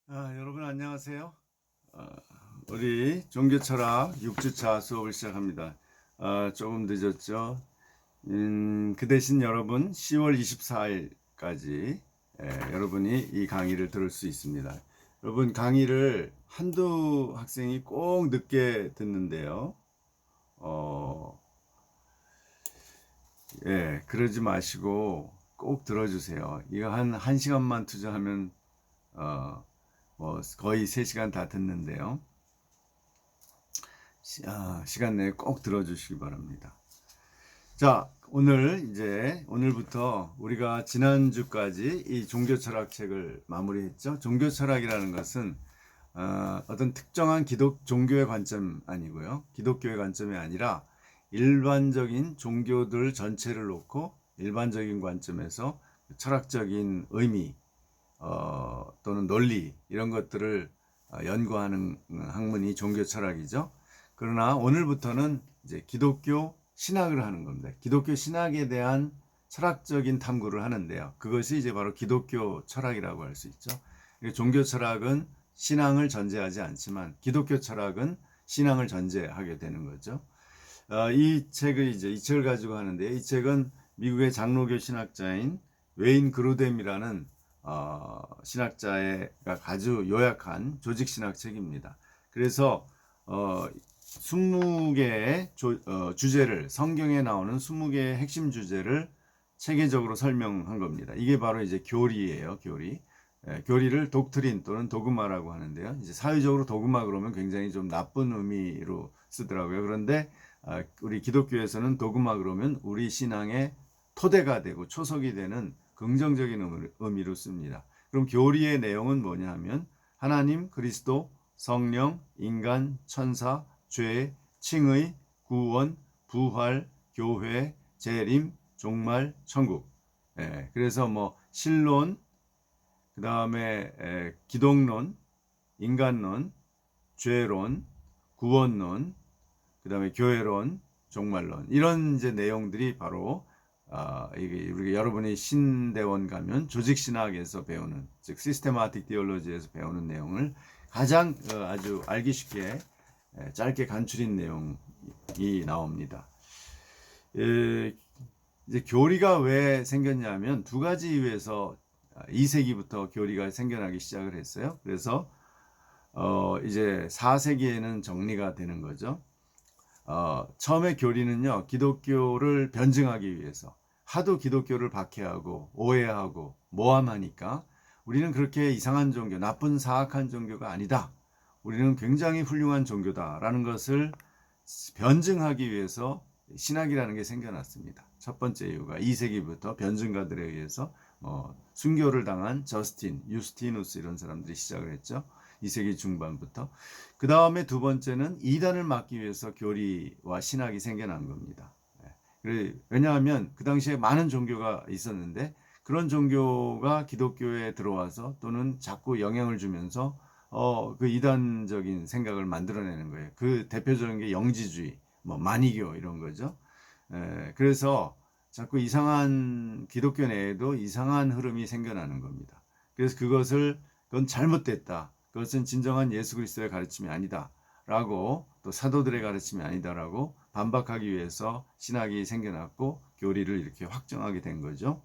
여러분 안녕하세요. 아, 우리 종교철학 6주차 수업을 시작합니다. 조금 늦었죠. 그 대신 여러분 10월 24일까지 여러분이 이 강의를 들을 수 있습니다. 여러분 강의를 한두 학생이 꼭 늦게 듣는데요. 그러지 마시고 꼭 들어주세요. 이거 한 1시간만 투자하면 어, 거의 3시간 다 듣는데요. 시간 내에 꼭 들어주시기 바랍니다. 자, 오늘부터 우리가 지난주까지 이 종교철학 책을 마무리했죠. 종교철학이라는 것은 어떤 특정한 종교의 관점 아니고요. 기독교의 관점이 아니라 일반적인 종교들 전체를 놓고 일반적인 관점에서 철학적인 의미 또는 논리 이런 것들을 연구하는 학문이 종교철학이죠. 그러나 오늘부터는 이제 기독교 신학을 하는 겁니다. 기독교 신학에 대한 철학적인 탐구를 하는데요. 그것이 이제 바로 기독교 철학이라고 할 수 있죠. 종교 철학은 신앙을 전제하지 않지만 기독교 철학은 신앙을 전제하게 되는 거죠. 이 책을 가지고 하는데 이 책은 미국의 장로교 신학자인 웨인 그루뎀이라는 신학자가 아주 요약한 조직 신학 책입니다. 그래서 20개의 주제를 성경에 나오는 20개의 핵심 주제를 체계적으로 설명한 겁니다. 이게 바로 이제 교리예요, 교리. 교리를 독트린 또는 도그마라고 하는데요. 이제 사회적으로 도그마 그러면 굉장히 좀 나쁜 의미로 쓰더라고요. 그런데 우리 기독교에서는 도그마 그러면 우리 신앙의 토대가 되고 초석이 되는 긍정적인 의미로 씁니다. 그럼 교리의 내용은 뭐냐 하면 하나님, 그리스도, 성령, 인간, 천사, 죄, 칭의, 구원, 부활, 교회, 재림, 종말, 천국. 그래서 뭐 신론, 그 다음에 기독론, 인간론, 죄론, 구원론, 그 다음에 교회론, 종말론 이런 이제 내용들이 바로 이게 우리가 여러분이 신대원 가면 조직신학에서 배우는 즉 시스테마틱 디올로지에서 배우는 내용을 가장 아주 알기 쉽게 짧게 간추린 내용이 나옵니다. 이제 교리가 왜 생겼냐면 두 가지 이유에서 2세기부터 교리가 생겨나기 시작을 했어요. 그래서 이제 4세기에는 정리가 되는 거죠. 처음에 교리는요, 기독교를 변증하기 위해서 하도 기독교를 박해하고 오해하고 모함하니까 우리는 그렇게 이상한 종교, 나쁜 사악한 종교가 아니다. 우리는 굉장히 훌륭한 종교다라는 것을 변증하기 위해서 신학이라는 게 생겨났습니다. 첫 번째 이유가 2세기부터 변증가들에 의해서 순교를 당한 저스틴, 유스티누스 이런 사람들이 시작을 했죠. 2세기 중반부터. 그 다음에 두 번째는 이단을 막기 위해서 교리와 신학이 생겨난 겁니다. 왜냐하면 그 당시에 많은 종교가 있었는데 그런 종교가 기독교에 들어와서 또는 자꾸 영향을 주면서 그 이단적인 생각을 만들어내는 거예요. 그 대표적인 게 영지주의, 뭐 만이교 이런 거죠. 그래서 자꾸 이상한 기독교 내에도 이상한 흐름이 생겨나는 겁니다. 그래서 그건 잘못됐다. 그것은 진정한 예수 그리스도의 가르침이 아니다. 라고 또 사도들의 가르침이 아니다라고 반박하기 위해서 신학이 생겨났고 교리를 이렇게 확정하게 된 거죠.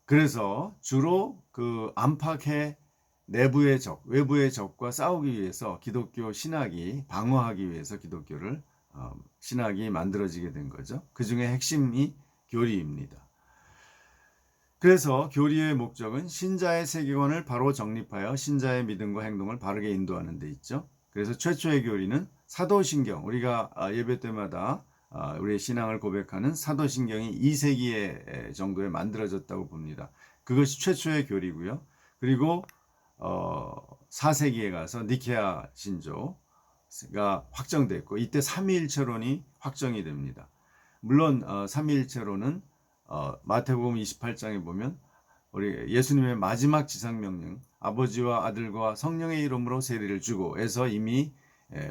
그래서 주로 그 안팎의 내부의 적, 외부의 적과 싸우기 위해서 기독교 신학이 방어하기 위해서 기독교를 신학이 만들어지게 된 거죠. 그 중에 핵심이 교리입니다. 그래서 교리의 목적은 신자의 세계관을 바로 정립하여 신자의 믿음과 행동을 바르게 인도하는 데 있죠. 그래서 최초의 교리는 사도신경, 우리가 예배 때마다 우리의 신앙을 고백하는 사도신경이 2세기에 정도에 만들어졌다고 봅니다. 그것이 최초의 교리고요. 그리고 4세기에 가서 니케아 신조가 확정됐고 이때 삼위일체론이 확정이 됩니다. 물론 삼위일체론은 마태복음 28장에 보면 우리 예수님의 마지막 지상명령 아버지와 아들과 성령의 이름으로 세례를 주고 해서 이미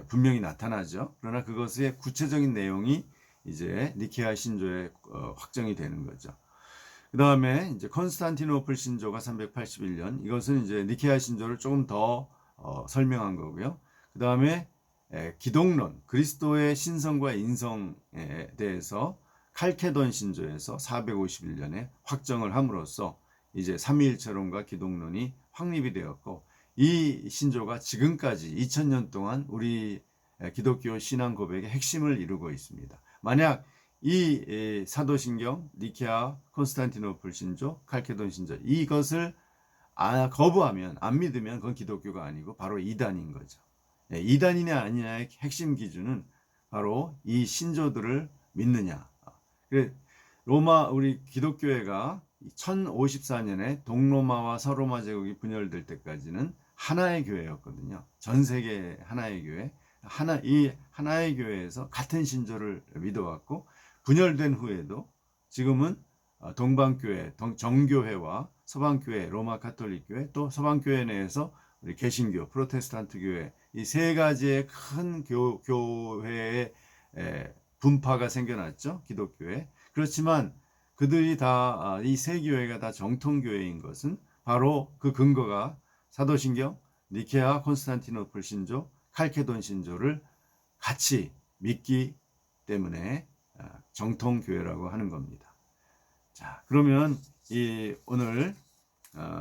분명히 나타나죠. 그러나 그것의 구체적인 내용이 이제 니케아 신조에 확정이 되는 거죠. 그 다음에 이제 컨스탄티노플 신조가 381년. 이것은 이제 니케아 신조를 조금 더 설명한 거고요. 그 다음에 기독론, 그리스도의 신성과 인성에 대해서 칼케돈 신조에서 451년에 확정을 함으로써 이제 삼위일체론과 기독론이 확립이 되었고, 이 신조가 지금까지 2000년 동안 우리 기독교 신앙 고백의 핵심을 이루고 있습니다. 만약 이 사도신경, 니케아, 콘스탄티노플 신조, 칼케돈 신조 이것을 거부하면, 안 믿으면 그건 기독교가 아니고 바로 이단인 거죠. 이단이냐 아니냐의 핵심 기준은 바로 이 신조들을 믿느냐. 로마 우리 기독교회가 1054년에 동로마와 서로마 제국이 분열될 때까지는 하나의 교회였거든요. 전 세계 하나의 교회. 이 하나의 교회에서 같은 신조를 믿어왔고, 분열된 후에도 지금은 동방교회, 정교회와 서방교회, 로마 카톨릭교회, 또 서방교회 내에서 우리 개신교, 프로테스탄트 교회, 이 세 가지의 큰 교회의 분파가 생겨났죠. 기독교회. 그렇지만 그들이 다, 이 세 교회가 다 정통교회인 것은 바로 그 근거가 사도신경, 니케아, 콘스탄티노플 신조, 칼케돈 신조를 같이 믿기 때문에 정통교회라고 하는 겁니다. 자, 그러면 오늘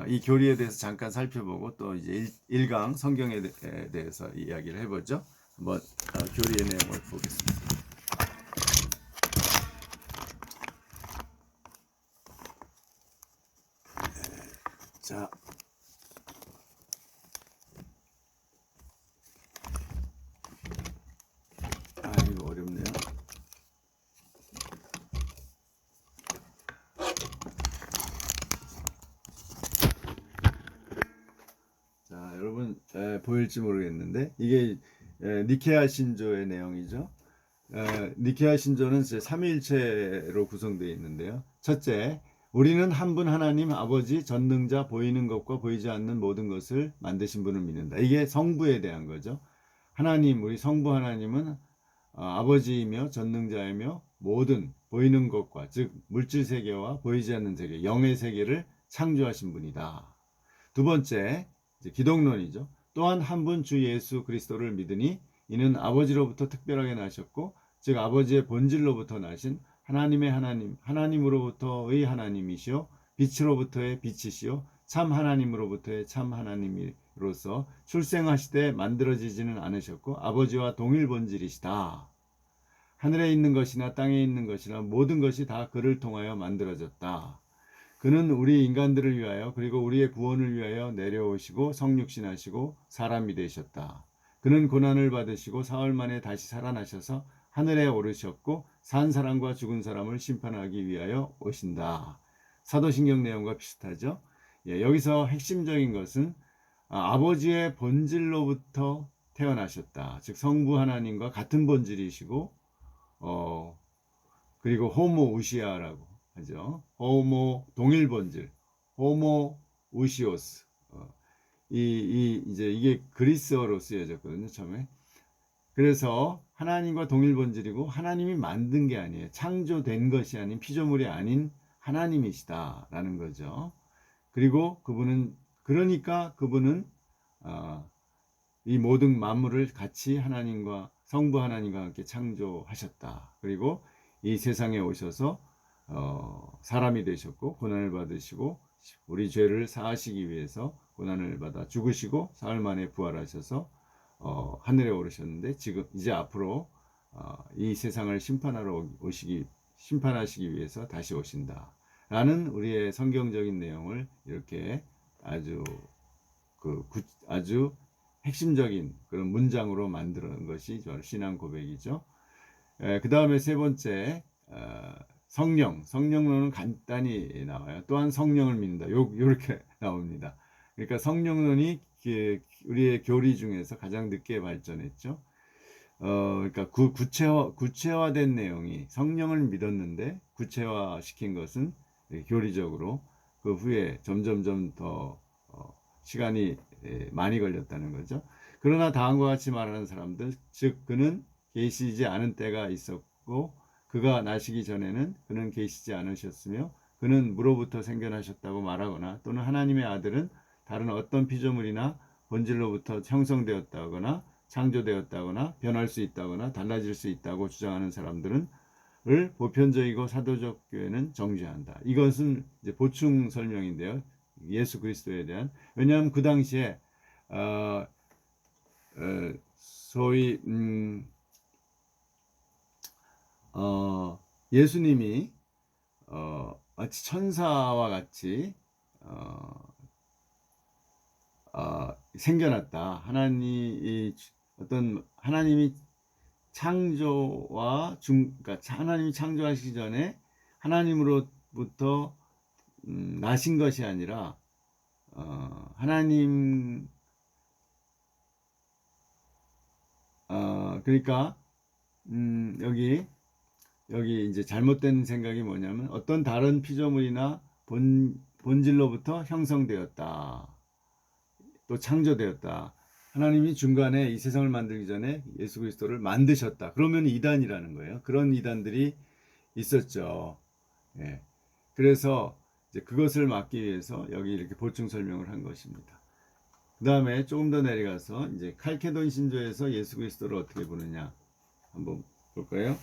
이 교리에 대해서 잠깐 살펴보고 또 이제 1강 성경에 대해서 이야기를 해보죠. 한번 교리의 내용을 보겠습니다. 자, 이거 어렵네요. 자, 여러분 보일지 모르겠는데 이게 니케아 신조의 내용이죠. 니케아 신조는 삼위일체로 구성되어 있는데요. 첫째, 우리는 한 분 하나님 아버지 전능자, 보이는 것과 보이지 않는 모든 것을 만드신 분을 믿는다. 이게 성부에 대한 거죠. 하나님, 우리 성부 하나님은 아버지이며 전능자이며 모든 보이는 것과, 즉 물질 세계와 보이지 않는 세계, 영의 세계를 창조하신 분이다. 두 번째, 이제 기독론이죠. 또한 한 분 주 예수 그리스도를 믿으니 이는 아버지로부터 특별하게 나셨고, 즉 아버지의 본질로부터 나신 하나님의 하나님, 하나님으로부터의 하나님이시요 빛으로부터의 빛이시요 참 하나님으로부터의 참 하나님으로서 출생하시되 만들어지지는 않으셨고 아버지와 동일 본질이시다. 하늘에 있는 것이나 땅에 있는 것이나 모든 것이 다 그를 통하여 만들어졌다. 그는 우리 인간들을 위하여 그리고 우리의 구원을 위하여 내려오시고 성육신하시고 사람이 되셨다. 그는 고난을 받으시고 사흘 만에 다시 살아나셔서 하늘에 오르셨고 산 사람과 죽은 사람을 심판하기 위하여 오신다. 사도신경 내용과 비슷하죠. 여기서 핵심적인 것은 아버지의 본질로부터 태어나셨다. 즉 성부 하나님과 같은 본질이시고 그리고 호모 우시아라고 하죠. 호모 동일 본질, 호모 우시오스. 이제 이게 그리스어로 쓰여졌거든요, 처음에. 그래서 하나님과 동일 본질이고 하나님이 만든 게 아니에요. 창조된 것이 아닌 피조물이 아닌 하나님이시다라는 거죠. 그리고 그러니까 그분은 이 모든 만물을 같이 하나님과 성부 하나님과 함께 창조하셨다. 그리고 이 세상에 오셔서 사람이 되셨고 고난을 받으시고 우리 죄를 사하시기 위해서 고난을 받아 죽으시고 사흘 만에 부활하셔서 하늘에 오르셨는데 지금 이제 앞으로 이 세상을 심판하시기 위해서 다시 오신다라는 우리의 성경적인 내용을 이렇게 아주 핵심적인 그런 문장으로 만드는 것이 신앙 고백이죠. 그 다음에 세 번째 성령론은 간단히 나와요. 또한 성령을 믿는다. 이렇게 나옵니다. 그러니까 성령론이 우리의 교리 중에서 가장 늦게 발전했죠. 그러니까 구체화된 내용이 성령을 믿었는데 구체화시킨 것은 교리적으로 그 후에 점점점 더 시간이 많이 걸렸다는 거죠. 그러나 다음과 같이 말하는 사람들, 즉 그는 계시지 않은 때가 있었고 그가 나시기 전에는 그는 계시지 않으셨으며 그는 무로부터 생겨나셨다고 말하거나 또는 하나님의 아들은 다른 어떤 피조물이나 본질로부터 형성되었다거나 창조되었다거나 변할 수 있다거나 달라질 수 있다고 주장하는 사람들은 을 보편적이고 사도적 교회는 정죄한다. 이것은 이제 보충 설명인데요. 예수 그리스도에 대한. 왜냐하면 그 당시에 어, 소위 예수님이 마치 천사와 같이 생겨났다. 어떤 하나님이 창조와 그러니까 하나님이 창조하시기 전에 하나님으로부터 나신 것이 아니라 하나님 그러니까 여기 이제 잘못된 생각이 뭐냐면 어떤 다른 피조물이나 본질로부터 형성되었다. 또 창조되었다. 하나님이 중간에 이 세상을 만들기 전에 예수 그리스도를 만드셨다. 그러면 이단이라는 거예요. 그런 이단들이 있었죠. 예. 그래서 이제 그것을 막기 위해서 여기 이렇게 보충 설명을 한 것입니다. 그 다음에 조금 더 내려가서 이제 칼케돈 신조에서 예수 그리스도를 어떻게 보느냐 한번 볼까요?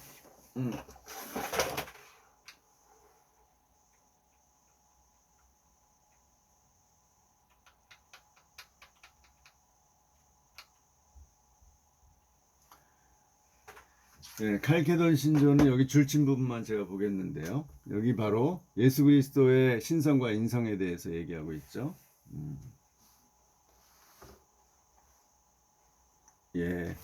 네, 칼케돈 신조는 여기 줄친 부분만 제가 보겠는데요. 여기 바로 예수 그리스도의 신성과 인성에 대해서 얘기하고 있죠. 예.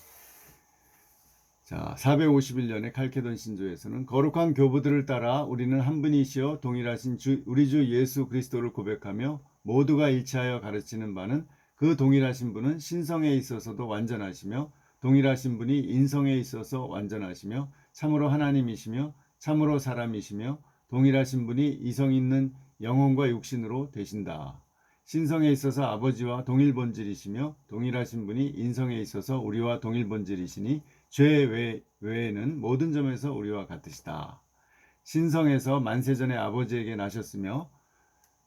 자, 451년의 칼케돈 신조에서는 거룩한 교부들을 따라 우리는 한 분이시여 동일하신 우리 주 예수 그리스도를 고백하며 모두가 일치하여 가르치는 바는 그 동일하신 분은 신성에 있어서도 완전하시며 동일하신 분이 인성에 있어서 완전하시며 참으로 하나님이시며 참으로 사람이시며 동일하신 분이 이성 있는 영혼과 육신으로 되신다. 신성에 있어서 아버지와 동일 본질이시며 동일하신 분이 인성에 있어서 우리와 동일 본질이시니 죄 외에는 모든 점에서 우리와 같으시다. 신성에서 만세전에 아버지에게 나셨으며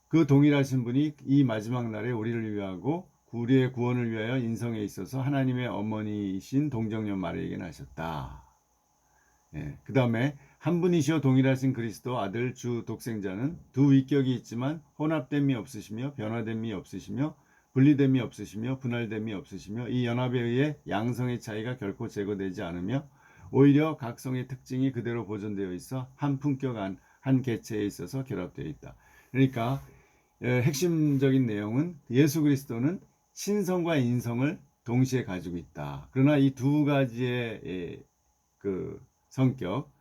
그 동일하신 분이 이 마지막 날에 우리를 위하고 우리의 구원을 위하여 인성에 있어서 하나님의 어머니이신 동정녀 마리에게 나셨다. 예, 그 다음에 한 분이시여 동일하신 그리스도 아들 주 독생자는 두 위격이 있지만 혼합됨이 없으시며 변화됨이 없으시며 분리됨이 없으시며 분할됨이 없으시며 이 연합에 의해 양성의 차이가 결코 제거되지 않으며 오히려 각 성의 특징이 그대로 보존되어 있어 한 품격 한 개체에 있어서 결합되어 있다. 그러니까 핵심적인 내용은 예수 그리스도는 신성과 인성을 동시에 가지고 있다. 그러나 이 두 가지의 그 성격,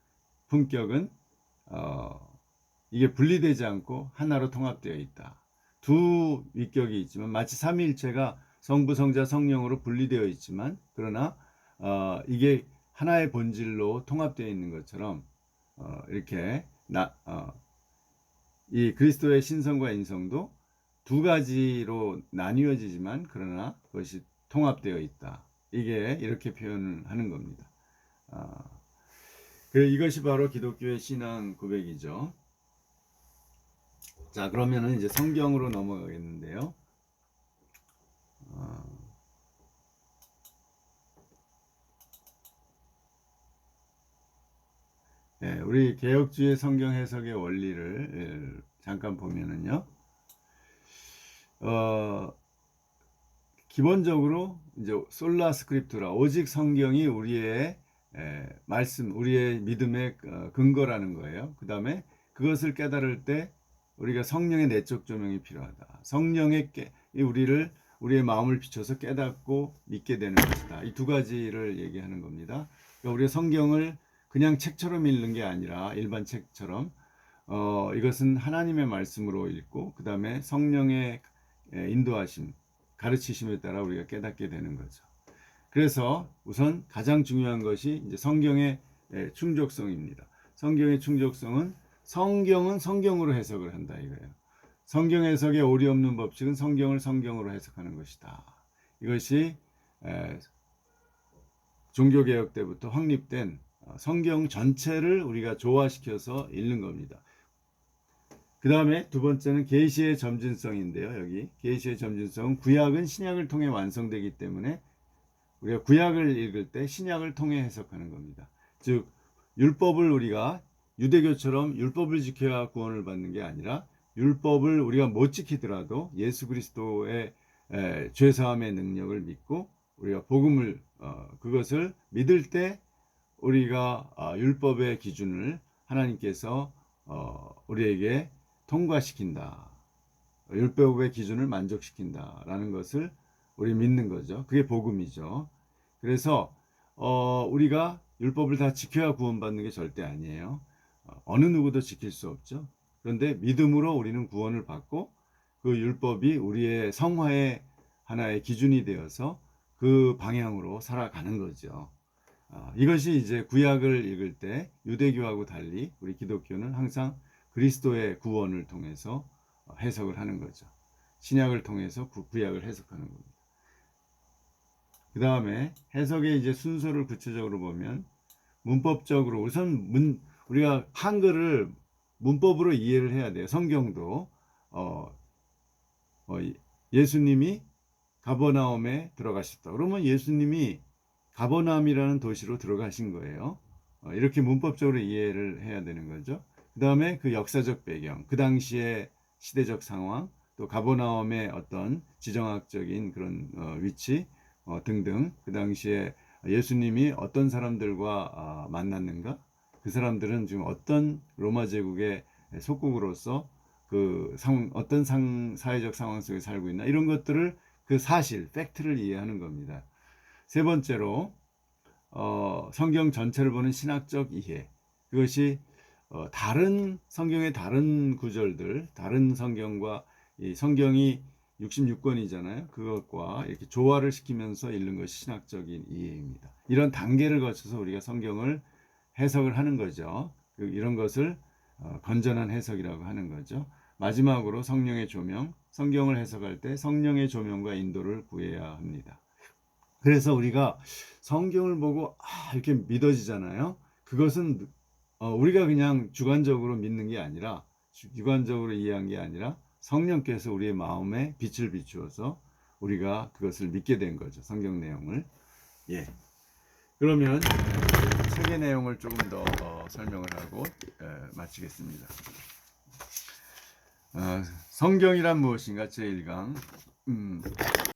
품격은 이게 분리되지 않고 하나로 통합되어 있다. 두 위격이 있지만 마치 삼위일체가 성부, 성자, 성령으로 분리되어 있지만 그러나 이게 하나의 본질로 통합되어 있는 것처럼 이렇게 이 그리스도의 신성과 인성도 두 가지로 나뉘어지지만 그러나 그것이 통합되어 있다. 이게 이렇게 표현을 하는 겁니다. 이것이 바로 기독교의 신앙 고백이죠. 자, 그러면은 이제 성경으로 넘어가겠는데요. 네, 우리 개혁주의 성경 해석의 원리를 잠깐 보면은요. 기본적으로 이제 솔라 스크립투라 오직 성경이 우리의 말씀, 우리의 믿음의 근거라는 거예요. 그 다음에 그것을 깨달을 때 우리가 성령의 내적 조명이 필요하다. 성령의 우리의 마음을 비춰서 깨닫고 믿게 되는 것이다. 이 두 가지를 얘기하는 겁니다. 그러니까 우리가 성경을 그냥 책처럼 읽는 게 아니라 일반 책처럼 이것은 하나님의 말씀으로 읽고 그 다음에 성령의 인도하심, 가르치심에 따라 우리가 깨닫게 되는 거죠. 그래서 우선 가장 중요한 것이 이제 성경의 충족성입니다. 성경의 충족성은 성경은 성경으로 해석을 한다 이거예요. 성경 해석에 오리 없는 법칙은 성경을 성경으로 해석하는 것이다. 이것이 종교개혁 때부터 확립된 성경 전체를 우리가 조화시켜서 읽는 겁니다. 그 다음에 두 번째는 계시의 점진성인데요. 여기 계시의 점진성은 구약은 신약을 통해 완성되기 때문에 우리가 구약을 읽을 때 신약을 통해 해석하는 겁니다. 즉 율법을 우리가 유대교처럼 율법을 지켜야 구원을 받는 게 아니라 율법을 우리가 못 지키더라도 예수 그리스도의 죄사함의 능력을 믿고 우리가 복음을 그것을 믿을 때 우리가 율법의 기준을 하나님께서 우리에게 통과시킨다. 율법의 기준을 만족시킨다라는 것을 우리 믿는 거죠. 그게 복음이죠. 그래서 우리가 율법을 다 지켜야 구원받는 게 절대 아니에요. 어느 누구도 지킬 수 없죠. 그런데 믿음으로 우리는 구원을 받고 그 율법이 우리의 성화의 하나의 기준이 되어서 그 방향으로 살아가는 거죠. 이것이 이제 구약을 읽을 때 유대교하고 달리 우리 기독교는 항상 그리스도의 구원을 통해서 해석을 하는 거죠. 신약을 통해서 구약을 해석하는 겁니다. 그 다음에 해석의 이제 순서를 구체적으로 보면 문법적으로 우선 우리가 한글을 문법으로 이해를 해야 돼요. 성경도 예수님이 가버나움에 들어가셨다. 그러면 예수님이 가버나움이라는 도시로 들어가신 거예요. 이렇게 문법적으로 이해를 해야 되는 거죠. 그 다음에 그 역사적 배경, 그 당시의 시대적 상황, 또 가버나움의 어떤 지정학적인 그런 위치 등등, 그 당시에 예수님이 어떤 사람들과 만났는가, 그 사람들은 지금 어떤 로마 제국의 속국으로서 그 어떤 사회적 상황 속에 살고 있나, 이런 것들을 그 사실, 팩트를 이해하는 겁니다. 세 번째로 성경 전체를 보는 신학적 이해, 그것이 다른 성경의 다른 구절들, 다른 성경과 이 성경이 66권이잖아요. 그것과 이렇게 조화를 시키면서 읽는 것이 신학적인 이해입니다. 이런 단계를 거쳐서 우리가 성경을 해석을 하는 거죠. 이런 것을 건전한 해석이라고 하는 거죠. 마지막으로 성령의 조명, 성경을 해석할 때 성령의 조명과 인도를 구해야 합니다. 그래서 우리가 성경을 보고 이렇게 믿어지잖아요. 그것은 우리가 그냥 주관적으로 믿는 게 아니라, 주관적으로 이해한 게 아니라 성령께서 우리의 마음에 빛을 비추어서 우리가 그것을 믿게 된 거죠. 성경 내용을. 예. 그러면 책의 내용을 조금 더 설명을 하고 마치겠습니다. 성경이란 무엇인가 제1강